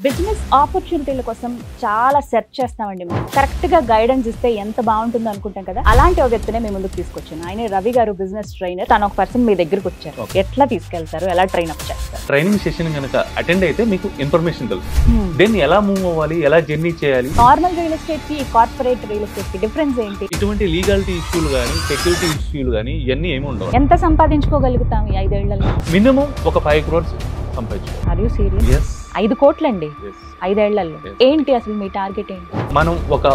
Business ఆపర్చునిటీల కోసం చాలా search చేస్తామండి మేము. కరెక్ట్ గా గైడెన్స్ ఇస్తే ఎంత బాగుంటుందో అనుకుంటాం కదా. అలాంటి ఒక వ్యక్తినే మేము ముందుకు తీసుకొచ్చాను. ఆయన రవి గారు, బిజినెస్ ట్రైనర్. తను ఒక పర్సన్ మీ దగ్గరకు వచ్చారు. ఎట్లా తీసుకెళ్తారు, ఎలా ట్రైన్ అప్ చేస్తారు? ట్రైనింగ్ సెషన్ కనుక అటెండ్ అయితే మీకు ఇన్ఫర్మేషన్ తెలుసు. దెన్ ఎలా మూవ్ అవ్వాలి, ఎలా జర్నీ చేయాలి. నార్మల్ రియల్ ఎస్టేట్ కి, కార్పొరేట్ రియల్ ఎస్టేట్ కి డిఫరెన్స్ ఏంటి? ఇటువంటి లీగాలిటీ ఇష్యూలు కానీ, సెక్యూరిటీ ఇష్యూలు కానీ ఇవన్నీ ఏమి ఉండవు. ఎంత సంపాదించుకోగలుగుతాం ఈ 5 ఏళ్లలో? మినిమం ఒక 5 crores సంపాదించుకోవాలి. Are you serious? 5 కోట్లండి 5 ఏళ్లలో. ఏంటి అసలు మీ టార్గెట్ ఏంటి? మనం ఒక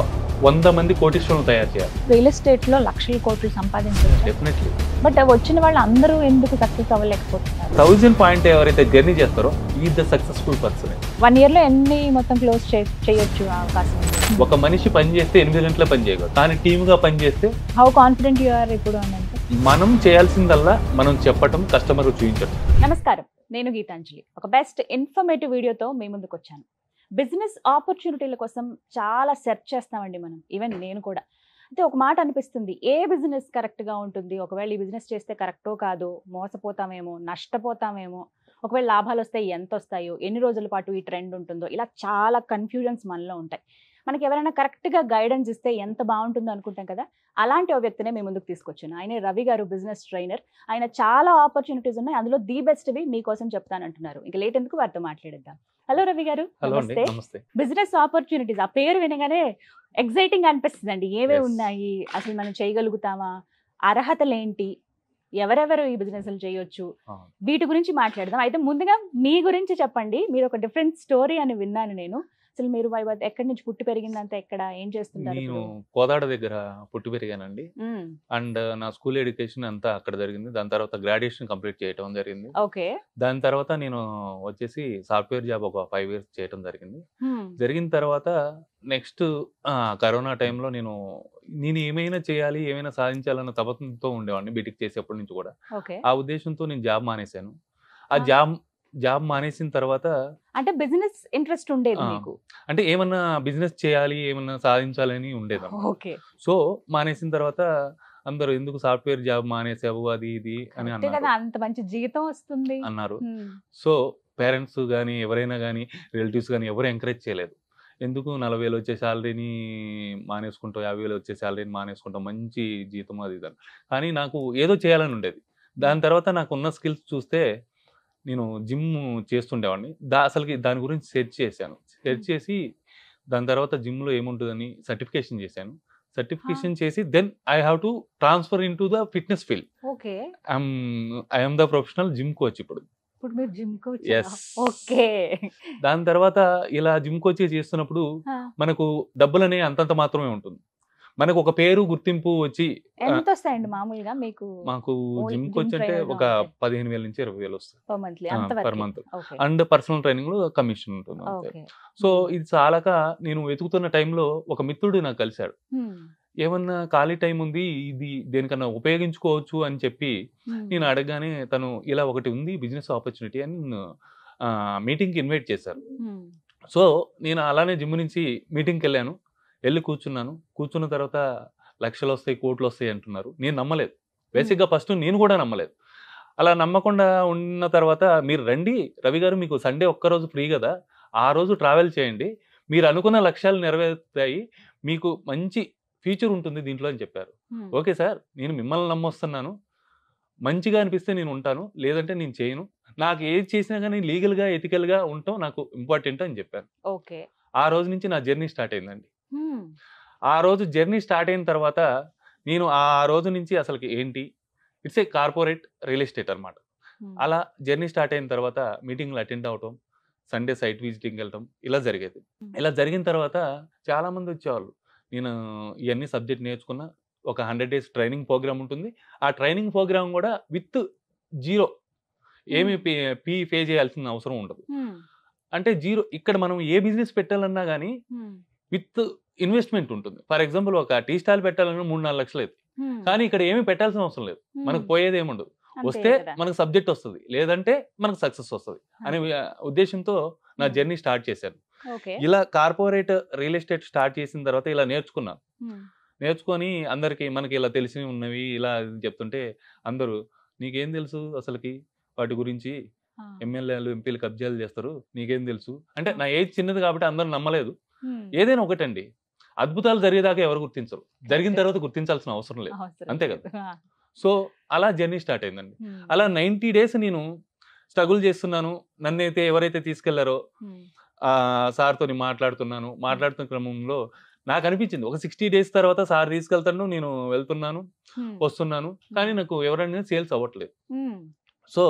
100 మంది కోటీశ్వరులను తయారు చేయాలి. రియల్ ఎస్టేట్ లో లక్షల కోట్లు సంపాదించారు. డెఫినెట్లీ. బట్ వచ్చిన వాళ్ళు అందరూ ఎందుకు సక్సెస్ అవ్వలేకపోతున్నారు? 1000 పాయింట్ ఎవరైతే జర్నీ చేస్తారో ఈ ద సక్సెస్ఫుల్ పర్సన్. 1 year లో ఎన్ని మొత్తం క్లోజ్ చేయొచ్చు అవకాశం? ఒక మనిషి పని చేస్తే 8 గంటల పని చేయగలరు, కానీ టీమ్ గా పని చేస్తే. హౌ కాన్ఫిడెంట్ యు ఆర్ ఇప్పుడు అని అంటే? మనం చేయాల్సిందల్లా మనం చెప్పటం, కస్టమర్ చూపించడం. నమస్కారం, నేను గీతాంజలి. ఒక బెస్ట్ ఇన్ఫర్మేటివ్ వీడియోతో మీ ముందుకు వచ్చాను. బిజినెస్ ఆపర్చునిటీల కోసం చాలా సెర్చ్ చేస్తామండి మనం, ఈవెన్ నేను కూడా. అంటే ఒక మాట అనిపిస్తుంది, ఏ బిజినెస్ కరెక్ట్గా ఉంటుంది, ఒకవేళ ఈ బిజినెస్ చేస్తే కరెక్టో కాదో, మోసపోతామేమో, నష్టపోతామేమో, ఒకవేళ లాభాలు వస్తే ఎంత వస్తాయో, ఎన్ని రోజుల పాటు ఈ ట్రెండ్ ఉంటుందో, ఇలా చాలా కన్ఫ్యూజన్స్ మనలో ఉంటాయి. మనకి ఎవరైనా కరెక్ట్గా గైడెన్స్ ఇస్తే ఎంత బాగుంటుందో అనుకుంటాం కదా. అలాంటి ఒక వ్యక్తినే మేము ముందుకు తీసుకొచ్చాను. ఆయన రవి గారు, బిజినెస్ ట్రైనర్. ఆయన చాలా ఆపర్చునిటీస్ ఉన్నాయి, అందులో ది బెస్ట్వి మీకోసం చెప్తానంటున్నారు. ఇంకా లేట్ ఎందుకు, వారితో మాట్లాడేద్దాం. హలో రవి గారు. నమస్తే. బిజినెస్ ఆపర్చునిటీస్, ఆ పేరు వినగానే ఎగ్జైటింగ్ అనిపిస్తుంది అండి. ఏవే ఉన్నాయి, అసలు మనం చేయగలుగుతామా, అర్హతలు ఏంటి, ఎవరెవరు ఈ బిజినెస్లు చేయొచ్చు, వీటి గురించి మాట్లాడదాం. అయితే ముందుగా మీ గురించి చెప్పండి. మీరు ఒక డిఫరెంట్ స్టోరీ అని విన్నాను నేను. అసలు మీరు ఎక్కడి నుంచి పుట్టి పెరిగిందంతా ఎక్కడ, ఏం చేస్తుంటారు? నేను కోదాడ దగ్గర పుట్టి పెరిగానండి. అండ్ నా స్కూల్ ఎడ్యుకేషన్ అంతా అక్కడ జరిగింది. దాని తర్వాత గ్రాడ్యుయేషన్ కంప్లీట్ చేయడం జరిగింది. ఓకే. దాని తర్వాత నేను వచ్చేసి సాఫ్ట్వేర్ జాబ్ ఒక 5 years చేయడం జరిగింది. జరిగిన తర్వాత నెక్స్ట్ కరోనా టైంలో నేను ఏమైనా చేయాలి, ఏమైనా సాధించాలన్న తపంతో ఉండేవాడిని బీటెక్ చేసేప్పటి నుంచి కూడా. ఆ ఉద్దేశంతో నేను జాబ్ మానేశాను. ఆ జాబ్ మానేసిన తర్వాత అంటే బిజినెస్ ఇంట్రెస్ట్ ఉండేది మీకు? అంటే ఏమన్నా బిజినెస్ చేయాలి, ఏమన్నా సాధించాలని ఉండేది. ఓకే. సో మానేసిన తర్వాత అందరూ ఎందుకు సాఫ్ట్వేర్ జాబ్ మానేసావు, అది ఇది అని అన్నారు. అంత మంచి జీతం వస్తుంది అన్నారు. సో పేరెంట్స్ కానీ, ఎవరైనా కానీ, రిలేటివ్స్ కానీ ఎవరు ఎంకరేజ్ చేయలేదు. ఎందుకు 40,000 వచ్చే శాలరీని మానేసుకుంటావు, 50,000 వచ్చే శాలరీని మానేసుకుంటావు, మంచి జీతం అది ఇది. కానీ నాకు ఏదో చేయాలని ఉండేది. దాని తర్వాత నాకున్న స్కిల్స్ చూస్తే నేను జిమ్ చేస్తుండేవాడిని. అసలుకి దాని గురించి సెర్చ్ చేశాను. సెర్చ్ చేసి దాని తర్వాత జిమ్లో ఏముంటుందని సర్టిఫికేషన్ చేశాను. సర్టిఫికేషన్ చేసి then I have to transfer in to the fitness field. Okay. I'm the professional gym coach ఇప్పుడు. మీరు జిమ్ కోచ్? yes. ఓకే. దాని తర్వాత ఇలా జిమ్ కోచ్ చేస్తున్నప్పుడు మనకు డబ్బులు అనేవి అంతంత మాత్రమే ఉంటుంది. మనకు ఒక పేరు, గుర్తింపు వచ్చి ఎంత వస్తాయండి మామూలుగా మీకు? మాకు జిమ్ కోచ్ అంటే ఒక 15,000 నుంచి 20,000 వస్తాయి per month. And personal training లో కమిషన్ ఉంటుంది. సో ఇది చాలాక నేను వెతుకుతున్న టైంలో ఒక మిత్రుడు నాకు కలిశాడు. ఏమన్నా ఖాళీ టైం ఉంది, ఇది దేనికన్నా ఉపయోగించుకోవచ్చు అని చెప్పి నేను అడగగానే తను ఇలా ఒకటి ఉంది బిజినెస్ ఆపర్చునిటీ అని మీటింగ్కి ఇన్వైట్ చేశారు. సో నేను అలానే జిమ్ నుంచి మీటింగ్కి వెళ్ళాను. వెళ్ళి కూర్చున్న తర్వాత లక్షలు వస్తాయి, కోట్లు వస్తాయి అంటున్నారు. నేను నమ్మలేదు. బేసిక్గా ఫస్ట్ నేను కూడా నమ్మలేదు. అలా నమ్మకుండా ఉన్న తర్వాత మీరు రండి రవి గారు, మీకు సండే ఒక్కరోజు ఫ్రీ కదా, ఆ రోజు ట్రావెల్ చేయండి, మీరు అనుకున్న లక్ష్యాలు నెరవేరుతాయి, మీకు మంచి ఫ్యూచర్ ఉంటుంది దీంట్లో అని చెప్పారు. ఓకే సార్, నేను మిమ్మల్ని నమ్మొస్తున్నాను, మంచిగా అనిపిస్తే నేను ఉంటాను, లేదంటే నేను చేయను, నాకు ఏది చేసినా కానీ లీగల్గా, ఎథికల్గా ఉండటం నాకు ఇంపార్టెంట్ అని చెప్పాను. ఓకే. ఆ రోజు నుంచి నా జర్నీ స్టార్ట్ అయిందండి. ఆ రోజు జర్నీ స్టార్ట్ అయిన తర్వాత నేను ఆ రోజు నుంచి అసలుకి ఏంటి, it's a corporate real estate అనమాట. అలా జర్నీ స్టార్ట్ అయిన తర్వాత మీటింగ్లు అటెండ్ అవటం, సండే సైట్ విజిటింగ్ వెళ్ళటం, ఇలా జరిగేది. ఇలా జరిగిన తర్వాత చాలామంది వచ్చేవాళ్ళు. నేను ఇవన్నీ సబ్జెక్ట్ నేర్చుకున్న ఒక 100 days ట్రైనింగ్ ప్రోగ్రామ్ ఉంటుంది. ఆ ట్రైనింగ్ ప్రోగ్రామ్ కూడా విత్ 0 ఏమి పే చేయాల్సిన అవసరం ఉండదు. అంటే 0 ఇక్కడ మనం ఏ బిజినెస్ పెట్టాలన్నా కానీ విత్ ఇన్వెస్ట్మెంట్ ఉంటుంది. ఫర్ ఎగ్జాంపుల్ ఒక టీ స్టాల్ పెట్టాలన్నా 3-4 లక్షలు అవుతుంది. కానీ ఇక్కడ ఏమీ పెట్టాల్సిన అవసరం లేదు. మనకు పోయేది ఏముండదు. వస్తే మనకు సబ్జెక్ట్ వస్తుంది, లేదంటే మనకు సక్సెస్ వస్తుంది అనే ఉద్దేశంతో నా జర్నీ స్టార్ట్ చేశాను. ఇలా కార్పొరేట్ రియల్ ఎస్టేట్ స్టార్ట్ చేసిన తర్వాత ఇలా నేర్చుకొని అందరికి మనకి ఇలా తెలిసినవి ఉన్నవి ఇలా చెప్తుంటే అందరూ నీకేం తెలుసు అసలుకి వాటి గురించి, ఎమ్మెల్యేలు ఎంపీలు కబ్జాలు చేస్తారు, నీకేం తెలుసు అంటే. నా ఏజ్ చిన్నది కాబట్టి అందరూ నమ్మలేదు. ఏదైనా ఒకటండి, అద్భుతాలు జరిగేదాకా ఎవరు గుర్తించరు, జరిగిన తర్వాత గుర్తించాల్సిన అవసరం లేదు, అంతే కదా. సో అలా జర్నీ స్టార్ట్ అయిందండి. అలా 90 days నేను స్ట్రగుల్ చేస్తున్నాను. నన్నైతే ఎవరైతే తీసుకెళ్లారో సార్తో మాట్లాడుతున్న క్రమంలో నాకు అనిపించింది, ఒక 60 days తర్వాత సార్ తీసుకెళ్తాను, నేను వెళ్తున్నాను వస్తున్నాను, కానీ నాకు ఎవరైనా సేల్స్ అవ్వట్లేదు. సో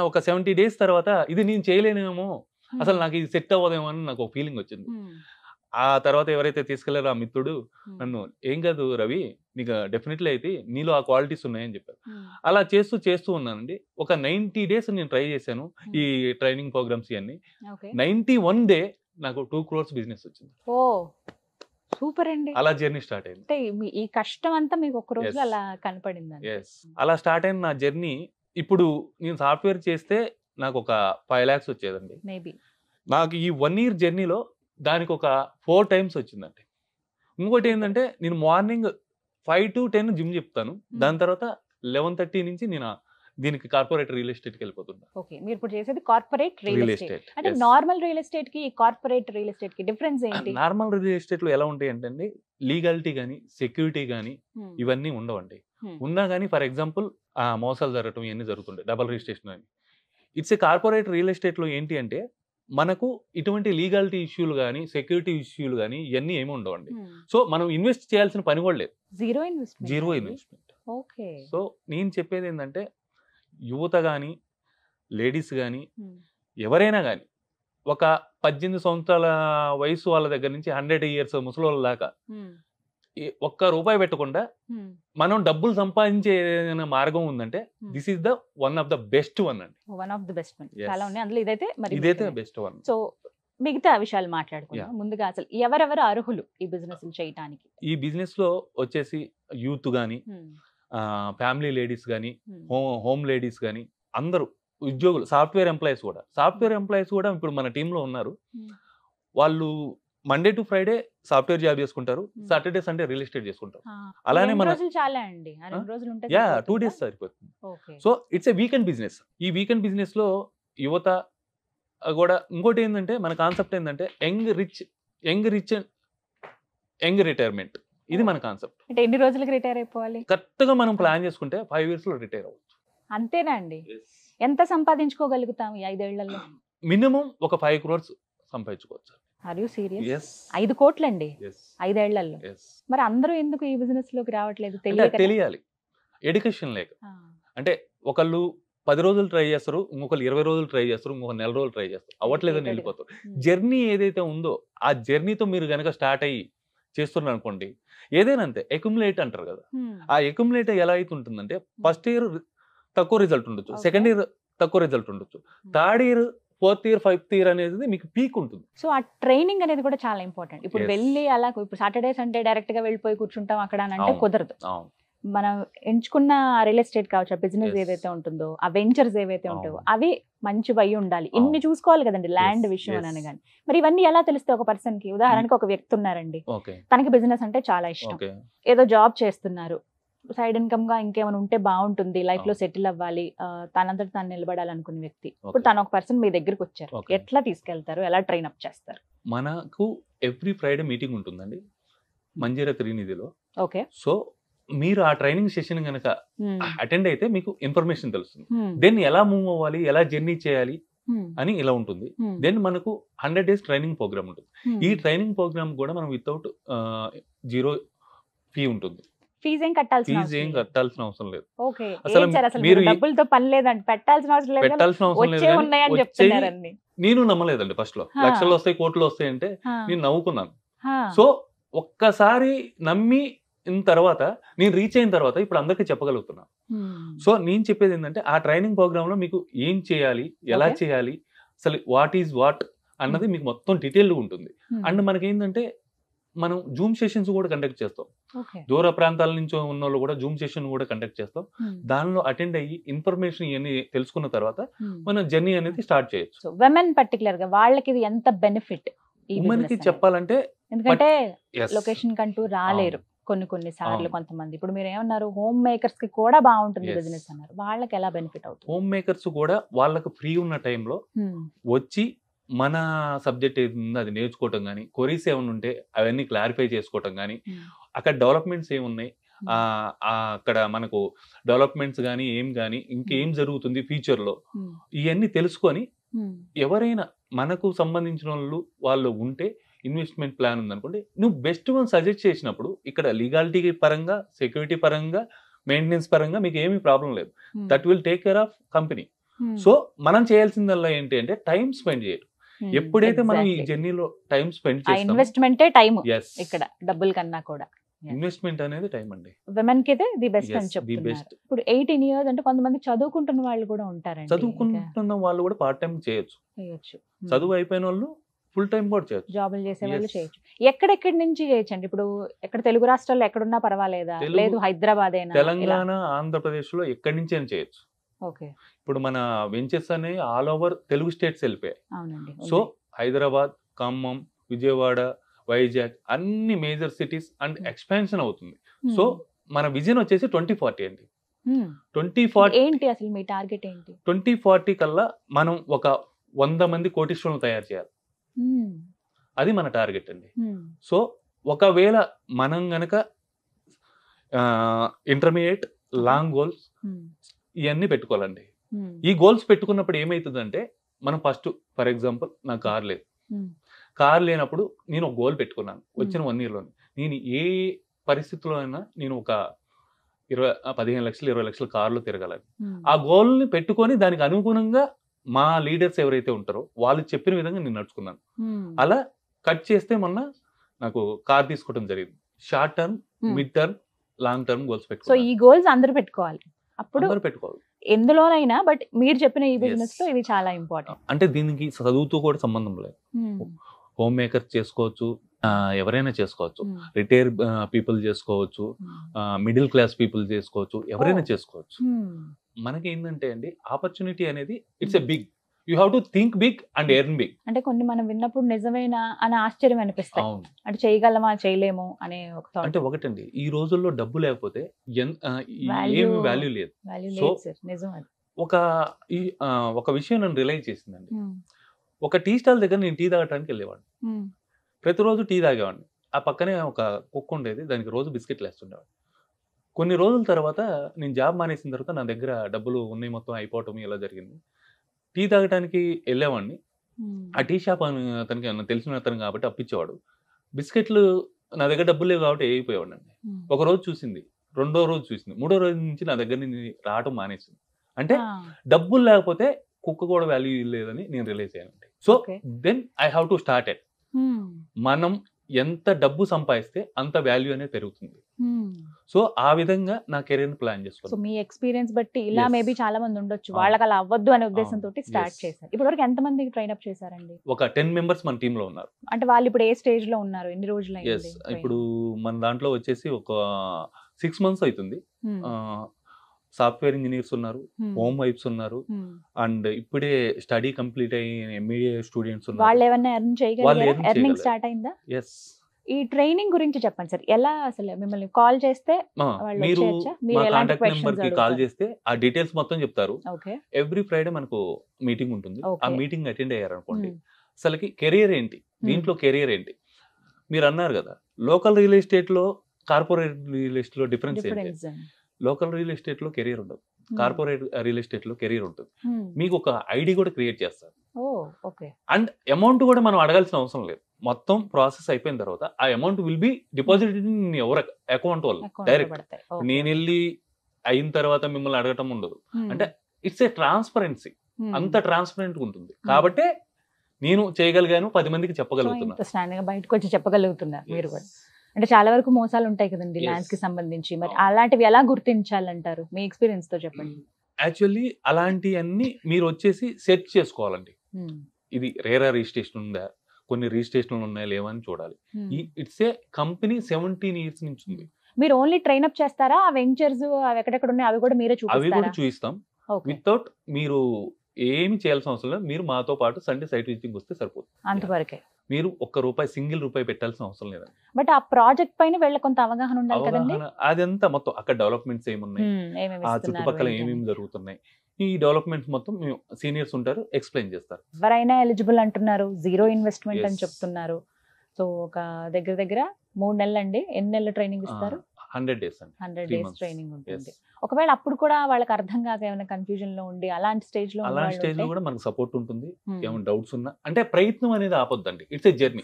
ఒక 70 days తర్వాత ఇది నేను చేయలేనేమో, అసలు నాకు ఇది సెట్ అవ్వదేమో అని నాకు ఒక ఫీలింగ్ వచ్చింది. ఆ తర్వాత ఎవరైతే తీసుకెళ్లారో ఆ మిత్రుడు నన్ను, ఏం కాదు రవి, నీకు డెఫినెట్లీ అయితే నీలో ఆ క్వాలిటీస్ ఉన్నాయని చెప్పారు. అలా చేస్తూ ఉన్నానండి. ఒక 90 days నేను ట్రై చేశాను ఈ ట్రైనింగ్ ప్రోగ్రామ్స్ ఇవన్నీ. 91 day నాకు 2 crores బిజినెస్ వచ్చింది. సూపర్ అండి. అలా జర్నీ స్టార్ట్ అయింది. అంటే ఈ కష్టం అంతా మీకు ఒక రోజు అలా కనపడింది. అలా స్టార్ట్ అయిన నా జర్నీ. ఇప్పుడు నేను సాఫ్ట్వేర్ చేస్తే నాకు ఒక 5 lakhs వచ్చేదండి. మేబీ నాకు ఈ 1 year జర్నీలో దానికి ఒక 4 times వచ్చిందండి. ఇంకోటి ఏంటంటే, నేను మార్నింగ్ 5 to 10 జిమ్ చెప్తాను, దాని తర్వాత 11:30 నుంచి నేను దీనికి కార్పొరేట్ రియల్ ఎస్టేట్కి వెళ్ళిపోతున్నా. ఓకే, మీరు ఇప్పుడు చేసేది కార్పొరేట్ రియల్ ఎస్టేట్. అంటే నార్మల్ రియల్ ఎస్టేట్ కి కార్పొరేట్ రియల్ ఎస్టేట్ కి డిఫరెన్స్ ఏంటి? నార్మల్ రియల్ ఎస్టేట్ లో ఎలా ఉంటాయి అంటే, లీగాలిటీ కానీ సెక్యూరిటీ కానీ ఇవన్నీ ఉండవండి. ఉన్నా కానీ ఫర్ ఎగ్జాంపుల్ మోసాలు జరగటం ఇవన్నీ జరుగుతుంటాయి, డబల్ రిజిస్ట్రేషన్ అని. It's a corporate real estate లో ఏంటి అంటే, మనకు ఇటువంటి లీగాలిటీ ఇష్యూలు కానీ సెక్యూరిటీ ఇష్యూలు కానీ ఇవన్నీ ఏమి ఉండవండి. సో మనం ఇన్వెస్ట్ చేయాల్సిన పని కూడా లేదు, జీరో ఇన్వెస్ట్మెంట్. ఓకే. సో నేను చెప్పేది ఏంటంటే, యువత కానీ లేడీస్ కానీ ఎవరైనా కానీ ఒక 18 సంవత్సరాల వయసు వాళ్ళ దగ్గర నుంచి 100 years ముసలోళ్ళ దాకా ₹1 పెట్టకుండా మనం డబ్బులు సంపాదించే మార్గం ఉందంటే, this is the one of the best one అండి. One of the best one. చాలా ఉన్నాయి అందులో, ఇదైతే బెస్ట్ వన్. సో మిగతా విషయాలు మాట్లాడుకుందాం. ముందుగా అసలు ఎవరెవరు అర్హులు ఈ బిజినెస్ చేయడానికి? ఈ బిజినెస్ లో వచ్చేసి యూత్ గానీ, ఫ్యామిలీ లేడీస్ కానీ, హోమ్ లేడీస్ కానీ, అందరూ ఉద్యోగులు, సాఫ్ట్వేర్ ఎంప్లాయీస్ కూడా ఇప్పుడు మన టీంలో ఉన్నారు. వాళ్ళు Monday to Friday software job చేసుకుంటారు, సాటర్డే సండే రియల్ ఎస్టేట్ చేసుకుంటారు. అలానే మన 2 days సరిపోతుంది. So it's a weekend business. ఈ వీకెండ్ బిజినెస్ లో యువత కూడా, ఇంకోటి ఏంటంటే మన కాన్సెప్ట్ ఏంటంటే యంగ్ రిటైర్మెంట్. ఇది మన కాన్సెప్ట్. అంటే ఎన్ని రోజులకి రిటైర్ అయిపోవాలి? కరెక్ట్ గా మనం ప్లాన్ చేసుకుంటే 5 years లో రిటైర్ అవ్వచ్చు. అంతేనా అండి? ఎంత సంపాదించుకోగలుగుతాం ఈ 5 ఏళ్లలో? మినిమం ఒక 5 crores సంపాదించుకోవచ్చు. Are you serious? 5 కోట్లండి 5 ఏళ్లలో? మరి అందరూ ఎందుకు ఈ బిజినెస్ లోకి రావట్లేదు? తెలియాలి, ఎడ్యుకేషన్ లేక. అంటే ఒకళ్ళు 10 రోజులు ట్రై చేస్తారు, ఇంకొకరు 20 రోజులు ట్రై చేస్తారు, ఇంకొక నెల రోజులు ట్రై చేస్తారు, అవ్వట్లేదని వెళ్ళిపోతారు. జర్నీ ఏదైతే ఉందో ఆ జర్నీతో మీరు గనక స్టార్ట్ అయ్యి చేస్తున్నారు అనుకోండి, ఏదైనా అంతే అక్యుములేట్ అంటారు కదా. ఆ అక్యుములేట్ ఎలా అయితే ఉంటుందంటే, ఫస్ట్ ఇయర్ తక్కువ రిజల్ట్ ఉండొచ్చు, సెకండ్ ఇయర్ తక్కువ రిజల్ట్ ఉండొచ్చు, third year, fourth year, fifth year అనేది మీకు పీక్ ఉంటుంది. సో ఆ ట్రైనింగ్ అనేది కూడా చాలా ఇంపార్టెంట్. ఇప్పుడు వెళ్ళి అలా ఇప్పుడు సాటర్డే సండే డైరెక్ట్ గా వెళ్ళిపోయి కూర్చుంటాం అక్కడ అంటే కుదరదు. మనం ఎంచుకున్న రియల్ ఎస్టేట్ కావచ్చు, ఆ బిజినెస్ ఏదైతే ఉంటుందో, ఆ వెంచర్స్ ఏవైతే ఉంటాయో అవి మంచివి అయి ఉండాలి. ఇన్ని చూసుకోవాలి కదండి, ల్యాండ్ విషయం అని కానీ. మరి ఇవన్నీ ఎలా తెలుస్తాయి ఒక పర్సన్ కి? ఉదాహరణకి ఒక వ్యక్తి ఉన్నారండి, తనకి బిజినెస్ అంటే చాలా ఇష్టం, ఏదో జాబ్ చేస్తున్నారు, సైడ్ ఇన్కమ్ గా ఇంకేమైనా ఉంటే బాగుంటుంది, లైఫ్ లో సెటిల్ అవ్వాలి, తనంతటి తాను నిలబడాలనుకునే వ్యక్తి. ఇప్పుడు తను ఒక పర్సన్ మీ దగ్గరికి వచ్చారు, ఎట్లా తీసుకెళ్తారు, ఎలా ట్రైన్ అప్ చేస్తారు? మనకు ఎవ్రీ ఫ్రైడే మీటింగ్ ఉంటుందండి మంజీరా త్రినిధిలో. ఓకే. సో మీరు ఆ ట్రైనింగ్ సెషన్ కనుక అటెండ్ అయితే మీకు ఇన్ఫర్మేషన్ తెలుస్తుంది. దెన్ ఎలా మూవ్ అవ్వాలి, ఎలా జర్నీ చేయాలి అని ఇలా ఉంటుంది. దెన్ మనకు 100 days ట్రైనింగ్ ప్రోగ్రామ్ ఉంటుంది. ఈ ట్రైనింగ్ ప్రోగ్రామ్ కూడా మనం వితౌట్ 0 ఫీ ఉంటుంది. ఫీజ్ ఏం కట్టాల్సిన అవసరం లేదు. అసలు మీరు డబ్బులతో పని లేదండి, పెట్టాల్సిన అవసరం లేదు. నేను నమ్మలేదండి ఫస్ట్ లో, లక్షలు వస్తాయి, కోట్లు వస్తాయి అంటే నేను నవ్వుకున్నాను. సో ఒక్కసారి నమ్మి తర్వాత నేను రీచ్ అయిన తర్వాత ఇప్పుడు అందరికీ చెప్పగలుగుతున్నాను. సో నేను చెప్పేది ఏంటంటే, ఆ ట్రైనింగ్ ప్రోగ్రామ్ లో మీకు ఏం చేయాలి, ఎలా చేయాలి, అసలు వాట్ ఈజ్ వాట్ అన్నది మీకు మొత్తం డీటెయిల్ ఉంటుంది. అండ్ మనకి ఏంటంటే, మనం జూమ్ సెషన్స్ కూడా కండక్ట్ చేస్తాం, దూర ప్రాంతాల నుంచి ఉన్న వాళ్ళు కూడా జూమ్ సెషన్ కూడా కండక్ట్ చేస్తాం. దానిలో అటెండ్ అయ్యి ఇన్ఫర్మేషన్ ఇవన్నీ తెలుసుకున్న తర్వాత మన జర్నీ అనేది స్టార్ట్ చేయొచ్చు. విమెన్ పర్టికులర్ గా వాళ్ళకి ఎంత బెనిఫిట్ ఉమెన్ కి చెప్పాలంటే, ఎందుకంటే లొకేషన్ కంటూ రాలేరు, కొన్ని సార్లు కొంతమంది ఇప్పుడు మీరు ఏమన్నారు హోమ్ మేకర్స్ కి కూడా బాగుంటుంది బిజినెస్ అన్నారు, వాళ్ళకి ఎలా బెనిఫిట్ అవుతుంది? హోమ్ మేకర్స్ కూడా వాళ్ళకి ఫ్రీ ఉన్న టైంలో వచ్చి మన సబ్జెక్ట్ ఏది ఉందో అది నేర్చుకోవటం కానీ, క్వరీస్ ఏమైనా ఉంటే అవన్నీ క్లారిఫై చేసుకోవటం కానీ, అక్కడ డెవలప్మెంట్స్ ఏమున్నాయి, అక్కడ మనకు డెవలప్మెంట్స్ కానీ ఇంకేం జరుగుతుంది ఫ్యూచర్లో, ఇవన్నీ తెలుసుకొని ఎవరైనా మనకు సంబంధించిన వాళ్ళు ఉంటే ఇన్వెస్ట్మెంట్ ప్లాన్ ఉందనుకోండి, నువ్వు బెస్ట్ వన్ సజెస్ట్ చేసినప్పుడు ఇక్కడ లీగాలిటీ పరంగా, సెక్యూరిటీ పరంగా, మెయింటెనెన్స్ పరంగా మీకు ఏమీ ప్రాబ్లం లేదు. That will take care of company. So మనం చేయాల్సిందల్లా ఏంటి అంటే టైం స్పెండ్ చేయడం. ఎప్పుడైతే మనం ఈ జర్నీలో టైం స్పెండ్ చేస్తామో, ఇన్వెస్ట్మెంటే టైం ఇక్కడ డబ్బుల కన్నా కూడా ఇన్వెస్ట్మెంట్ అనేది టైం అండి. విమెన్ కి ది బెస్ట్ అని చెప్తున్నారు. ఇప్పుడు 18 years అంటే కొంతమంది చదువుకుంటున్న వాళ్ళు కూడా ఉంటారండి. చదువుకుంటున్న వాళ్ళు కూడా పార్ట్ టైం చేయొచ్చు. చదువు అయిపోయిన వాళ్ళు ఫుల్ టైం కూడా చేయొచ్చు. జాబులు చేసే వాళ్ళు చేయొచ్చు. ఎక్కడెక్కడి నుంచి చేయొచ్చు అండి? ఇప్పుడు ఎక్కడ తెలుగు రాష్ట్రాల్లో ఎక్కడున్నా పర్వాలేదా? లేదు హైదరాబాద్ అయినా, తెలంగాణ, ఆంధ్రప్రదేశ్ లో ఎక్కడి నుంచి అయినా చేయొచ్చు. ఇప్పుడు మన వెంచర్స్ అనే ఆల్ ఓవర్ తెలుగు స్టేట్స్ వెళ్ళిపోయాయి. సో హైదరాబాద్, ఖమ్మం, విజయవాడ, వైజాగ్ అన్ని మేజర్ సిటీస్ అండ్ ఎక్స్పాన్షన్ అవుతుంది. సో మన విజన్ వచ్చేసి 2040 అండి. 2040 ఏంటి అసలు మీ టార్గెట్ ఏంటి? 2040 కల్లా మనం ఒక 100 మంది కోటీశ్వరులను తయారు చేయాలి. అది మన టార్గెట్ అండి. సో ఒకవేళ మనం గనక ఇంటర్మీడియట్, లాంగ్ గోల్స్ ఇవన్నీ పెట్టుకోవాలండి. ఈ గోల్స్ పెట్టుకున్నప్పుడు ఏమైతుందంటే, మనం ఫస్ట్ ఫర్ ఎగ్జాంపుల్ నాకు కార్ లేదు, కార్ లేనప్పుడు నేను ఒక గోల్ పెట్టుకున్నాను వచ్చిన 1 yearలో. నేను ఏ పరిస్థితిలో అయినా నేను ఒక 15 లక్షలు 20 లక్షల కార్లో తిరగాలని ఆ గోల్ని పెట్టుకొని దానికి అనుగుణంగా మా లీడర్స్ ఎవరైతే ఉంటారో వాళ్ళు చెప్పిన విధంగా నేను నడుచుకున్నాను. అలా కట్ చేస్తే మొన్న నాకు కార్ తీసుకోవడం జరిగింది. Short term, mid term, long term goals పెట్టుకో. సో ఈ గోల్స్ అందరూ పెట్టుకోవాలి. అప్పుడు పెట్టుకోవాలి ఎందులోనైనా. బట్ మీరు చెప్పిన ఈ బిజినెస్ లో ఇది చాలా ఇంపార్టెంట్. అంటే దీనికి చదువుతూ కూడా సంబంధం లేదు. హోమ్ మేకర్ చేసుకోవచ్చు, ఎవరైనా చేసుకోవచ్చు, రిటైర్ పీపుల్ చేసుకోవచ్చు, మిడిల్ క్లాస్ పీపుల్ చేసుకోవచ్చు, ఎవరైనా చేసుకోవచ్చు. మనకి ఏంటంటే అండి, ఆపర్చునిటీ అనేది it's a big, you have to think big and earn big. అంటే కొన్ని మనం విన్నప్పుడు నిజమేనా అని ఆశ్చర్యం అనిపిస్తాయి. అంటే చేయగలమా చేయలేము అనే ఒక థాట్. అంటే ఒకటండి, ఈ రోజుల్లో డబ్బు లేకపోతే ఏమి వాల్యూ లేదు. ఒక విషయం నన్ను రియలైజ్ చేసిందండి. ఒక టీ స్టాల్ దగ్గర నేను టీ తాగడానికి వెళ్ళేవాడిని. ప్రతిరోజు టీ తాగేవాడిని. ఆ పక్కనే ఒక కుక్క ఉండేది, దానికి రోజు బిస్కెట్లు వేస్తుండేవాడిని. కొన్ని రోజుల తర్వాత నేను జాబ్ మానేసిన తర్వాత నా దగ్గర డబ్బులు ఉన్నాయి మొత్తం అయిపోవటం ఇలా జరిగింది. టీ తాగడానికి వెళ్ళేవాడిని. ఆ టీ షాప్ అతనికి తెలిసిన అతను కాబట్టి అప్పించేవాడు. బిస్కెట్లు నా దగ్గర డబ్బులు లేవు కాబట్టి అయిపోయేవాడు అండి. ఒక రోజు చూసింది, రెండో రోజు చూసింది, మూడో రోజు నుంచి నా దగ్గర నుంచి రావటం మానేసింది. అంటే డబ్బులు లేకపోతే కుక్క కూడా వాల్యూ లేదని నేను రియలైజ్ అయ్యానండి. So then I have to start it. మనం ఎంత డబ్బు సంపాదిస్తే అంత వాల్యూ అనేది పెరుగుతుంది. సో ఆ విధంగా నా కెరీర్ ప్లాన్ చేసుకోవాలి. సో మీ ఎక్స్పీరియన్స్ బట్టి ఇలా మేబీ చాలా మంది ఉండొచ్చు, వాళ్ళకి అలా అవ్వద్దు అనే ఉద్దేశంతో స్టార్ట్ చేశారు. ఇప్పటివరకు ఎంత మందికి ట్రైన్ అప్ చేశారండి? ఒక 10 members మన టీమ్ లో ఉన్నారు. అంటే వాళ్ళు ఇప్పుడు ఏ స్టేజ్ లో ఉన్నారు? ఎన్ని రోజులు అయింది? ఇప్పుడు మన దాంట్లో వచ్చేసి ఒక 6 months అవుతుంది. సాఫ్ట్వేర్ ఇంజనీర్స్ ఉన్నారు, హోమ్ వైఫ్స్ ఉన్నారు, అండ్ ఇప్పుడే స్టడీ కంప్లీట్ అయిన ఎంబీఏ స్టూడెంట్స్ ఉన్నారు. వాళ్ళు ఏమన్నా ఎర్న్ చేయగలిగారా? ఎర్నింగ్ స్టార్ట్ అయిందా? yes. ఈ ట్రైనింగ్ గురించి చెప్పండి సార్. ఎలా అసలు మిమ్మల్ని కాల్ చేస్తే మీరు మా కాంటాక్ట్ నెంబర్ కి కాల్ చేస్తే ఆ డీటెయిల్స్ మొత్తం చెప్తారు. ఎవ్రీ ఫ్రైడే మనకు మీటింగ్ ఉంటుంది. ఆ మీటింగ్ అటెండ్ అయ్యారనుకోండి, అసలుకి కెరియర్ ఏంటి, దీంట్లో కెరియర్ ఏంటి, మీరు అన్నారు కదా లోకల్ రియల్ ఎస్టేట్ లో కార్పొరేట్ రియల్ ఎస్టేట్ లో డిఫరెన్స్ ఏంటి? లోకల్ రియల్ ఎస్టేట్ లో కెరియర్ ఉండదు, కార్పొరేట్ రియల్ ఎస్టేట్ లో కెరియర్ ఉంటుంది. మీకు ఒక ఐడి కూడా క్రియేట్ చేస్తారు. అండ్ అమౌంట్ కూడా మనం అడగాల్సిన అవసరం లేదు. మొత్తం ప్రాసెస్ అయిపోయిన తర్వాత ఆ amount will be deposit in ever account వాళ్ళు డైరెక్ట్. నేను వెళ్ళి అయిన తర్వాత మిమ్మల్ని అడగటం ఉండదు. అంటే ఇట్స్ ఏ ట్రాన్స్పరెన్సీ, అంత ట్రాన్స్పరెంట్ గా ఉంటుంది. కాబట్టి నేను చేయగలిగాను, 10 మందికి చెప్పగలుగుతున్నాను, బయటకు వచ్చి చెప్పగలుగుతున్నారు మీరు కూడా. అంటే చాలా వరకు మోసాలు ఉంటాయి కదండి ల్యాండ్స్ కి సంబంధించి, మరి అలాంటివి ఎలా గుర్తించాలంటారు? మీ ఎక్స్పీరియన్స్ తో చెప్పండి. యాక్చువల్లీ అలాంటివన్నీ మీరు వచ్చేసి సెట్ చేసుకోవాలండి. ఇది రేరా రిజిస్ట్రేషన్ ఉందా, కొన్ని రిజిస్ట్రేషన్లు ఉన్నాయా లేవా అని చూడాలి. ఇట్స్ ఏ కంపెనీ 17 years నుంచి ఉంది. మీరు ఓన్లీ ట్రైన్ అప్ చేస్తారా? ఆ వెంచర్స్ అవి ఎక్కడెక్కడ ఉన్నాయి అవి కూడా మీరే చూపిస్తారా? అవి కూడా చూపిస్తాం. వితౌట్ మీరు ఏమి చేయాల్సిన అవసరం లేదు, మీరు మాతో పాటు సండే సైట్ విజిటింగ్ వస్తే సరిపోతుంది, అంతవరకే. మీరు సింగిల్ రూపాయి పెట్టాల్సిన అవసరం లేదండి. బట్ ఆ ప్రాజెక్ట్ పైన వీళ్ళ కొంత అవగాహన ఉండాలి కదండి. అదంతా మొత్తం అక్కడ డెవలప్మెంట్స్ ఏమున్నాయి, ఆ చుట్టుపక్కల ఏమేమి జరుగుతున్నాయి, ఈ డెవలప్మెంట్స్ మొత్తం సీనియర్స్ ఉంటారు, ఎక్స్ప్లెయిన్ చేస్తారు. ఎవరైనా ఎలిజిబుల్ అంటున్నారు, 0 ఇన్వెస్ట్మెంట్ అని చెప్తున్నారు. సో ఒక దగ్గర 3 నెలలు అండి. ఎన్ని నెలలు ట్రైనింగ్ ఇస్తారు? 100 days అండి. 100 days ట్రైనింగ్ ఉంటుంది. ఒకవేళ అప్పుడు కూడా వాళ్ళకి అర్థం కాక ఏమైనా కన్ఫ్యూజన్ లో ఉండి అలాంటి స్టేజ్ లో కూడా మనకు సపోర్ట్ ఉంటుంది. ఏమైనా డౌట్స్ ఉన్నా అంటే ప్రయత్నం అనేది ఆపొద్దండి, ఇట్స్ ఎ జర్నీ.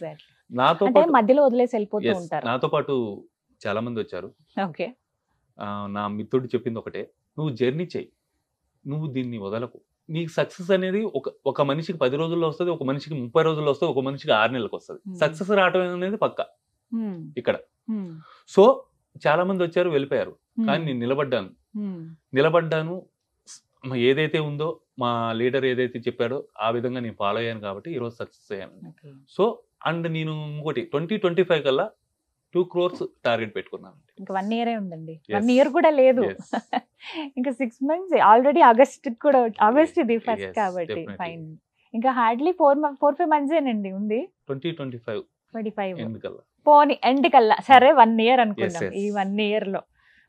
నాతో పాటు మధ్యలో వదిలేసి వెళ్ళిపోతూ ఉంటారు. నాతో పాటు చాలా మంది వచ్చారు. ఓకే, నా మిత్రుడు చెప్పింది ఒకటే, నువ్వు జర్నీ చెయ్యి, నువ్వు దీన్ని వదలకు. నీకు సక్సెస్ అనేది ఒక మనిషికి 10 రోజుల్లో వస్తుంది, ఒక మనిషికి 30 రోజుల్లో వస్తుంది, ఒక మనిషికి 6 నెలలకు వస్తుంది. సక్సెస్ రావడం అనేది పక్క ఇక్కడ. సో చాలా మంది వచ్చారు, వెళ్ళిపోయారు, కానీ నేను నిలబడ్డాను. ఏదైతే ఉందో మా లీడర్ ఏదైతే చెప్పాడో ఆ విధంగా నేను ఫాలో అయ్యాను కాబట్టి ఈరోజు సక్సెస్ అయ్యాను. సో అండ్ నేను ఇంకోటి 2025 కల్లా 2 crores టార్గెట్ పెట్టుకున్నాను. ఇంకా 1 year ఉందండి. 1 year కూడా లేదు, ఇంకా 6 months. ఆల్రెడీ ఆగస్ట్ ఇది ఫస్ట్ కాబట్టి ఫైన్. ఇంకా హార్డ్లీ 4-5 months ఏనండి ఉంది. 2025 పోనీ ఎండ్ కల్లా సరే 1 year అనుకున్నాం. ఈ 1 year లో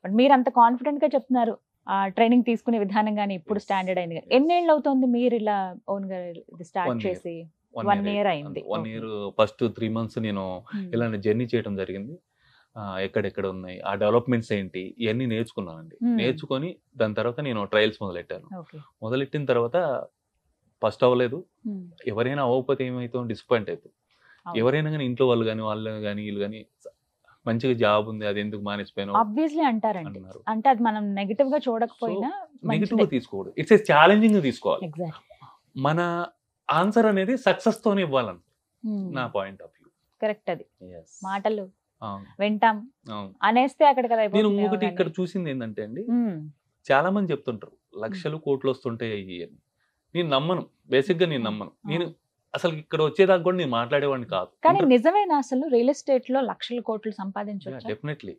మీరు అంత కాన్ఫిడెంట్ గా చెప్తున్నారు, ఆ ట్రైనింగ్ తీసుకునే విధానం కానీ ఇప్పుడు స్టాండర్డ్ అయింది. ఎన్నేళ్ళు అవుతుంది మీరు ఇలా ఓన్ గా స్టార్ట్ చేసి? 1 year అయింది. 1 year ఫస్ట్ 3 months నేను ఇలాంటి జర్నీ చేయడం జరిగింది. ఎక్కడెక్కడ ఉన్నాయి, ఆ డెవలప్మెంట్స్ ఏంటి, ఇవన్నీ నేర్చుకున్నానండి. నేర్చుకొని దాని తర్వాత నేను ట్రయల్స్ మొదలెట్టిన తర్వాత ఫస్ట్ అవ్వలేదు. ఎవరైనా అవ్వకపోతే ఏమైతే డిసప్పాయింట్ అవుతుంది. ఎవరైనా కానీ ఇంట్లో వాళ్ళు కానీ వీళ్ళు కానీ మంచిగా జాబ్ ఉంది, అది ఎందుకు మానేసిపోయాను ఆబ్వియస్లీ అంటారండి. అంటే అది మనం నెగటివ్ గా చూడకపోయినా నెగటివ్ గా తీసుకోకూడదు, ఇట్స్ ఏ ఛాలెంజింగ్ గా తీసుకోవాలి. మన ఆన్సర్ అనేది సక్సెస్ తోనే ఇవ్వాలని నా పాయింట్ ఆఫ్ వ్యూ. కరెక్ట్. అది మాటలు వింటాం అనేస్తే అక్కడ కదా. నేను ఇంకొకటి ఇక్కడ చూసింది ఏంటంటే అండి, చాలా మంది చెప్తుంటారు లక్షలు కోట్లు వస్తుంటాయి అని. నేను నమ్మను, బేసిక్ గా నేను నమ్మను. నేను అసలు ఇక్కడ వచ్చేదాకా కూడా నేను మాట్లాడేవాడిని కాదు. కానీ నిజమేనా అసలు రియల్ ఎస్టేట్ లో లక్షల కోట్లు సంపాదించవచ్చు? డెఫినెట్లీ.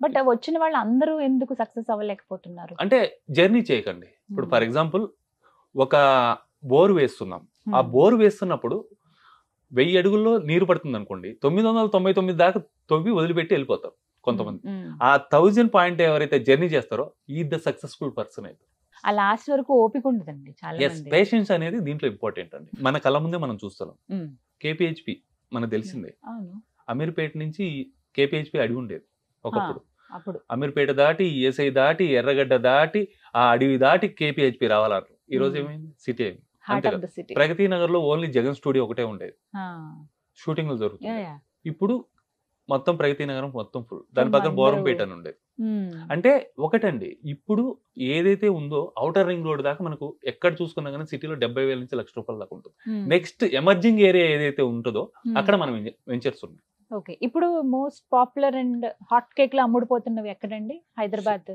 బట్ వచ్చిన వాళ్ళు అందరూ ఎందుకు సక్సెస్ అవ్వలేకపోతున్నారు? అంటే జర్నీ చేయకండి. ఇప్పుడు ఫర్ ఎగ్జాంపుల్ ఒక బోర్ వేస్తున్నాం, ఆ బోర్ వేస్తున్నప్పుడు 1000 అడుగుల్లో నీరు పడుతుంది అనుకోండి, 999 దాకా తవ్వి వదిలిపెట్టి వెళ్ళిపోతారు కొంతమంది. ఆ 1000 పాయింట్ ఎవరైతే జర్నీ చేస్తారో ఈ ద సక్సెస్ఫుల్ పర్సన్ అయితే. ఆ లాస్ట్ వరకు ఓపిక ఉండదండి చాలా మంది. పేషెన్స్ అనేది దీంట్లో ఇంపార్టెంట్ అండి. మన కళ్ళ ముందే మనం చూస్తున్నాం. కేపీహెచ్పి మనకు తెలిసిందే, అమీర్పేట నుంచి కేపీహెచ్పి అడిగి ఉండేది ఒకప్పుడు. అమీర్పేట దాటి ఎస్ఐ దాటి ఎర్రగడ్డ దాటి ఆ అడవి దాటి కేపీహెచ్పి రావాలన్నారు. ఈ రోజు ఏమైంది? సిటీ అయింది. ప్రగతి నగర్ లో ఓన్లీ జగన్ స్టూడియో ఒకటే ఉండేది, షూటింగ్లు జరుగుతుంది. ఇప్పుడు మొత్తం ప్రగతి నగరం మొత్తం ఫుల్. దాని పక్కన బోరంపేట అని ఉండేది. అంటే ఒకటండి, ఇప్పుడు ఏదైతే ఉందో ఔటర్ రింగ్ రోడ్ దాకా మనకు ఎక్కడ చూసుకున్నా కానీ సిటీలో 70,000 నుంచి ₹1,00,000 దాకా ఉంటుంది. నెక్స్ట్ ఎమర్జింగ్ ఏరియా ఏదైతే ఉంటుందో అక్కడ మనం వెంచర్స్ ఉన్నాయి. ఓకే, ఇప్పుడు most popular and hot cake లో అమ్ముడుపోతున్నవి ఎక్కడండి? హైదరాబాద్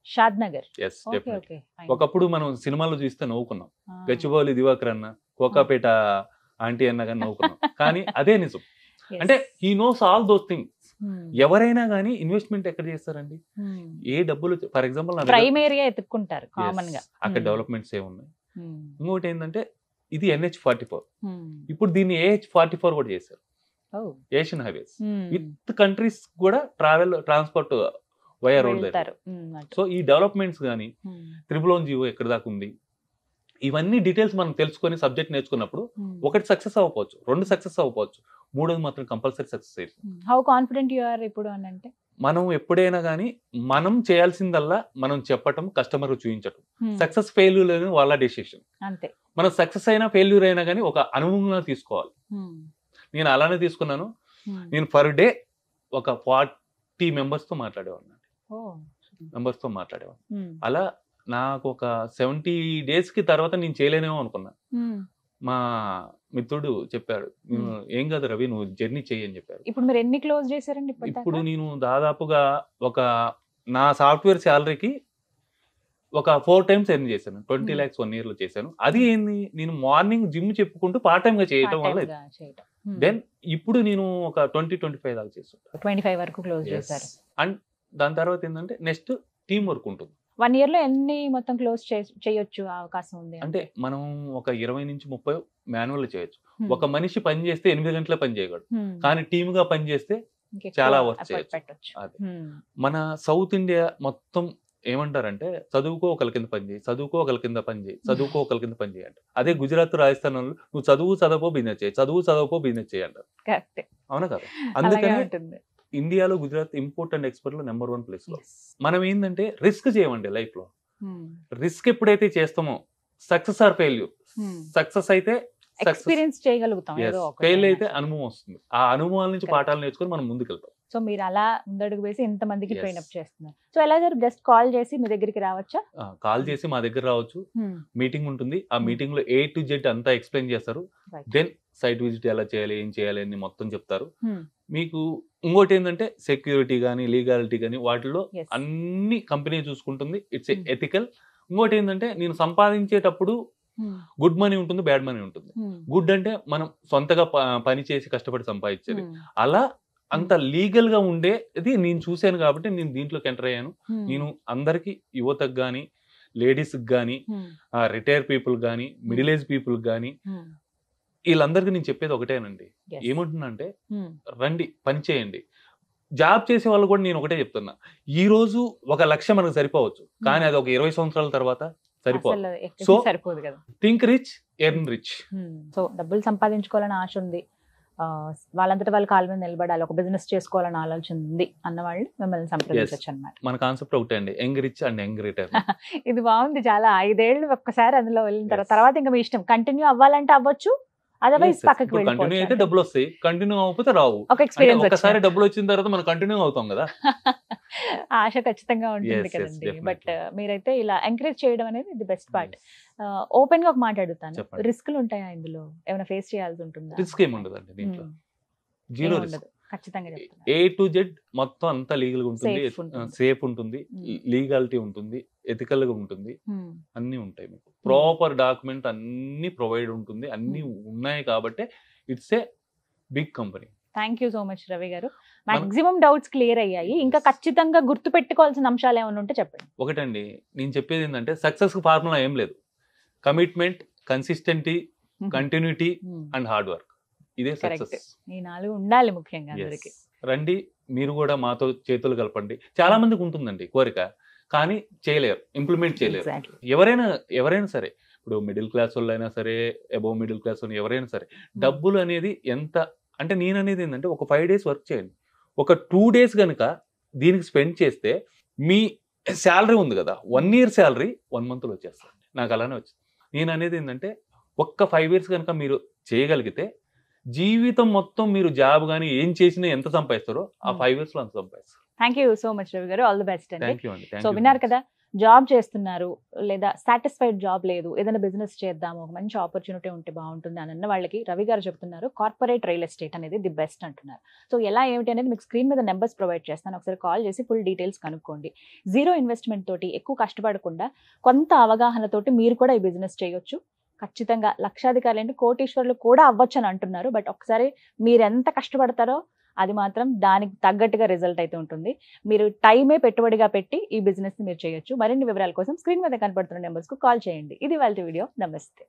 షాద్ నగర్. ఒకప్పుడు మనం సినిమాలో చూస్తే నవ్వుకున్నాం, గచ్చిబౌలి దివాకర్ అన్న, కోకాపేట ఆంటీ అన్న కానీ నవ్వుకున్నాం. కానీ అదే నిజం. అంటే he knows all those things. ఎవరైనా కానీ ఇన్వెస్ట్మెంట్ ఎక్కడ చేస్తారండి? ఏ డబ్బులు ఫర్ ఎగ్జాంపుల్ ప్రైమ్ ఏరియా ఎత్తుకుంటారు కామన్ గా, అక్కడ డెవలప్మెంట్స్ ఏమున్నాయి. ఇంకోటి ఏంటంటే ఇది NH44, ఇప్పుడు దీన్ని AH44 కూడా చేశారు, ఏషియన్ హైవేస్. విత్ కంట్రీస్ కూడా ట్రాన్స్పోర్ట్ వయా రోడ్. సో ఈ డెవలప్మెంట్స్ కానీ 111 జీవో ఎక్కడ దాకా ఉంది, ఇవన్నీ డీటెయిల్స్ మనం తెలుసుకొని సబ్జెక్ట్ నేర్చుకున్నప్పుడు ఒకటి సక్సెస్ అవ్వకపోవచ్చు, 2 సక్సెస్ అవ్వకపోవచ్చు, 3వది మాత్రం కంపల్సరీ సక్సెస్ అవుతుంది. హౌ కాన్ఫిడెంట్ యు ఆర్ ఇప్పుడు అని అంటే? మనం ఎప్పుడైనా కానీ మనం చేయాల్సిందల్లా మనం చెప్పటం, కస్టమర్ చూపించటం. సక్సెస్ ఫెయిల్యూర్ అనేది వాళ్ళ డెసిషన్. అంతే. మనం సక్సెస్ అయినా ఫెయిల్యూర్ అయినా కానీ ఒక అనుభవంగా తీసుకోవాలి. నేను అలానే తీసుకున్నాను. నేను పర్ డే ఒక 40 మెంబర్స్ తో మాట్లాడేవాడిని. అలా నాకు ఒక 70 days కి తర్వాత నేను చేయలేనేమో అనుకున్నా. మా మిత్రుడు చెప్పాడు, ఏం కాదు రవి, నువ్వు జర్నీ చెయ్యి అని చెప్పారు. ఇప్పుడు మీరు ఎన్ని క్లోజ్ చేశారండి? ఇప్పుడు నేను దాదాపుగా నా సాఫ్ట్వేర్ శాలరీకి ఒక 4 times ఎర్న్ చేశాను. 20 lakhs 1 year లో చేశాను. అది ఏంది, నేను మార్నింగ్ జిమ్ చెప్పుకుంటూ పార్ట్ టైమ్ గా చేయటం వల్ల. దెన్ ఇప్పుడు నేను ఒక 20-25 దాకా చేస్తాను. 25 వరకు క్లోజ్ చేశారు. అండ్ దాని తర్వాత ఏంటంటే నెక్స్ట్ టీమ్ వర్క్ ఉంటుంది. 1 year లో ఎన్ని మొత్తం క్లోజ్ చేయొచ్చు అవకాశం ఉంది అంటే మనం ఒక 20 నుంచి 30 మాన్యువల్ చేయొచ్చు. ఒక మనిషి పని చేస్తే 8 గంటల పని చేయగలడు, కానీ టీమ్ గా పని చేస్తే చాలా వర్క్ చేయొచ్చు. అది మన సౌత్ ఇండియా మొత్తం ఏమంటారంటే చదువుకో ఒకరి కింద పని చేయి, చదువుకో ఒకరి కింద పని చేయి, చదువుకో ఒకరి కింద పని చేయండి. అదే గుజరాత్ రాజస్థాన్ వాళ్ళు నువ్వు చదువుకో బిజినెస్ చేయి, చదువుకో బిజినెస్ చేయంటారు. అవునా కదా? అందుకనే ఇండియాలో గుజరాత్ ఇంపోర్ట్ అండ్ ఎక్స్పోర్ట్ లో నెంబర్ 1 ప్లేస్ లో. మనం ఏంటంటే రిస్క్ చేయమండి లైఫ్ లో. రిస్క్ ఎప్పుడైతే చేస్తామో సక్సెస్ ఆర్ ఫెయిల్యూర్. సక్సెస్ అయితే ఎక్స్పీరియన్స్ చేయగలుగుతాం, ఫెయిల్ అయితే అనుభవం వస్తుంది. ఆ అనుభవాల నుంచి పాఠాలు నేర్చుకొని మనం ముందుకు వెళ్తాం. సో మీరు అలా ముందడుగు వేసి ఇంత మందికి ట్రైన్ అప్ చేస్తున్నారు. సో ఎలా జస్ట్ కాల్ చేసి మీ దగ్గరికి రావచ్చా? కాల్ చేసి మా దగ్గర రావచ్చు. మీటింగ్ ఉంటుంది. ఆ మీటింగ్ లో A to Z అంతా ఎక్స్ప్లెయిన్ చేస్తారు. దెన్ సైట్ విజిట్ ఎలా చేయాలి, ఏం చేయాలి అని మొత్తం చెప్తారు. మీకు ఇంకోటి ఏంటంటే సెక్యూరిటీ కానీ లీగాలిటీ కానీ వాటిలో అన్ని కంపెనీ చూసుకుంటుంది. It's ethical. ఇంకోటి ఏంటంటే నేను సంపాదించేటప్పుడు గుడ్ మనీ ఉంటుంది, బ్యాడ్ మనీ ఉంటుంది. గుడ్ అంటే మనం సొంతగా పని చేసి కష్టపడి సంపాదించేది. అలా అంత లీగల్ గా ఉండేది నేను చూశాను కాబట్టి నేను దీంట్లోకి ఎంటర్ అయ్యాను. నేను అందరికి యువతకు కానీ, లేడీస్ కానీ, రిటైర్ పీపుల్ కానీ, మిడిల్ ఏజ్ పీపుల్ కానీ వీళ్ళందరికీ నేను చెప్పేది ఒకటేనండి. ఏమంటున్నా రండి పని చేయండి. జాబ్ చేసే వాళ్ళు కూడా నేను ఒకటే చెప్తున్నా, ఈ రోజు 1 లక్ష మనకు సరిపోవచ్చు, కానీ అది ఒక 20 సంవత్సరాల తర్వాత సరిపోదు. సో సరిపోదు కదా. Think rich, earn rich. So డబ్బులు సంపాదించుకోవాలని ఆశ ఉంది, వాళ్ళంతటా వాళ్ళ కాళ్ళ మీద నిలబడాలి, ఒక బిజినెస్ చేసుకోవాలని ఆలోచన ఉంది అన్న వాళ్ళు మిమ్మల్ని సంప్రదించవచ్చు అన్నమాట. మన కాన్సెప్ట్ ఒకటే అండి, young rich and young retire. ఇది బాగుంది. చాలా 5 ఏళ్ళు ఒక్కసారి అందులో వెళ్ళిన తర్వాత ఇంకా మీ ఇష్టం, కంటిన్యూ అవ్వాలంటే అవ్వచ్చు, అదర్వైజ్ పక్కకి వెళ్ళిపోవచ్చు. కంటిన్యూ అయితే డబ్బులు వస్తాయి, కంటిన్యూ అవ్వకపోతే రావు. ఒక ఎక్స్పీరియన్స్ ఒకసారి డబ్బులు వచ్చిన తర్వాత మనం కంటిన్యూ అవుతాం కదా. ఆశ ఖచ్చితంగా ఉంటుంది కదండి. బట్ మీరైతే ఇలా ఎంకరేజ్ చేయడం అనేది ది బెస్ట్ పార్ట్. ఓపెన్ గా ఒక మాట అడుగుతాను, రిస్క్లు ఉంటాయా ఇందులో? ఏమైనా ఫేస్ చేయాల్సి ఉంటుందా? రిస్క్ ఏముండదండి దీంట్లో, జీరో రిస్క్. ఖచ్చితంగా A to Z మొత్తం అంతా లీగల్ గా ఉంటుంది, సేఫ్ ఉంటుంది, లీగాలిటీ ఉంటుంది, ఎథికల్ గా ఉంటుంది, అన్ని ఉంటాయి. మీకు ప్రాపర్ డాక్యుమెంట్ అన్ని ప్రొవైడ్ ఉంటుంది, అన్ని ఉన్నాయి కాబట్టి it's a big company. Thank you so much Ravi గారు. మాక్సిమం డౌట్స్ క్లియర్ అయ్యాయి. ఇంకా ఖచ్చితంగా గుర్తు పెట్టుకోవాల్సిన అంశాలు ఏమైనా ఉంటే చెప్పండి. ఒకటండి, నేను చెప్పేది ఏంటంటే సక్సెస్ ఫార్ములా ఏం లేదు. Commitment, consistency, continuity and hard work, ఇదే సక్సెస్. ఈ 4 ఉండాలి ముఖ్యంగా అందరికి. రండి, మీరు కూడా మాతో చేతులు కలపండి. చాలా మందికి ఉంటుందండి కోరిక, కానీ చేయలేరు, ఇంప్లిమెంట్ చేయలేరు. ఎవరైనా సరే, ఇప్పుడు మిడిల్ క్లాస్ వాళ్ళైనా సరే, అబోవ్ మిడిల్ క్లాస్ వాళ్ళు ఎవరైనా సరే, డబ్బులు అనేది ఎంత అంటే నేను అనేది ఏంటంటే ఒక 5 days వర్క్ చేయండి, ఒక 2 days కనుక దీనికి స్పెండ్ చేస్తే మీ శాలరీ ఉంది కదా, 1 year శాలరీ 1 month వచ్చేస్తుంది. నాకు అలానే వచ్చింది. నేను అనేది ఏంటంటే ఒక్క 5 years కనుక మీరు చేయగలిగితే జీవితం మొత్తం మీరు జాబ్ కానీ ఏం చేసినా ఎంత సంపాదిస్తారో ఆ 5 years లో అంత సంపాదిస్తారు. Thank you so much Ravi గారు. ఆల్ ది బెస్ట్ అండి. సో విన్నారు కదా, జాబ్ చేస్తున్నారు లేదా సాటిస్ఫైడ్ జాబ్ లేదు, ఏదైనా బిజినెస్ చేద్దాము, ఒక మంచి ఆపర్చునిటీ ఉంటే బాగుంటుంది అని అన్న వాళ్ళకి రవి గారు చెప్తున్నారు కార్పొరేట్ రియల్ ఎస్టేట్ అనేది ది బెస్ట్ అంటున్నారు. సో ఎలా ఏమిటి అనేది మీకు స్క్రీన్ మీద నెంబర్స్ ప్రొవైడ్ చేస్తాను, ఒకసారి కాల్ చేసి ఫుల్ డీటెయిల్స్ కనుక్కోండి. 0 ఇన్వెస్ట్మెంట్ తోటి, ఎక్కువ కష్టపడకుండా, కొంత అవగాహనతోటి మీరు కూడా ఈ బిజినెస్ చేయొచ్చు. ఖచ్చితంగా లక్షాధికారులు అంటే కోటీశ్వరులు కూడా అవ్వచ్చు అని అంటున్నారు. బట్ ఒకసారి మీరు ఎంత కష్టపడతారో అది మాత్రం దానికి తగ్గట్టుగా రిజల్ట్ అయితే ఉంటుంది. మీరు టైమే పెట్టుబడిగా పెట్టి ఈ బిజినెస్ ని మీరు చేయొచ్చు. మరిన్ని వివరాల కోసం స్క్రీన్ మీద కనపడుతున్న నెంబర్స్ కు కాల్ చేయండి. ఇది వాళ్ళ వీడియో. నమస్తే.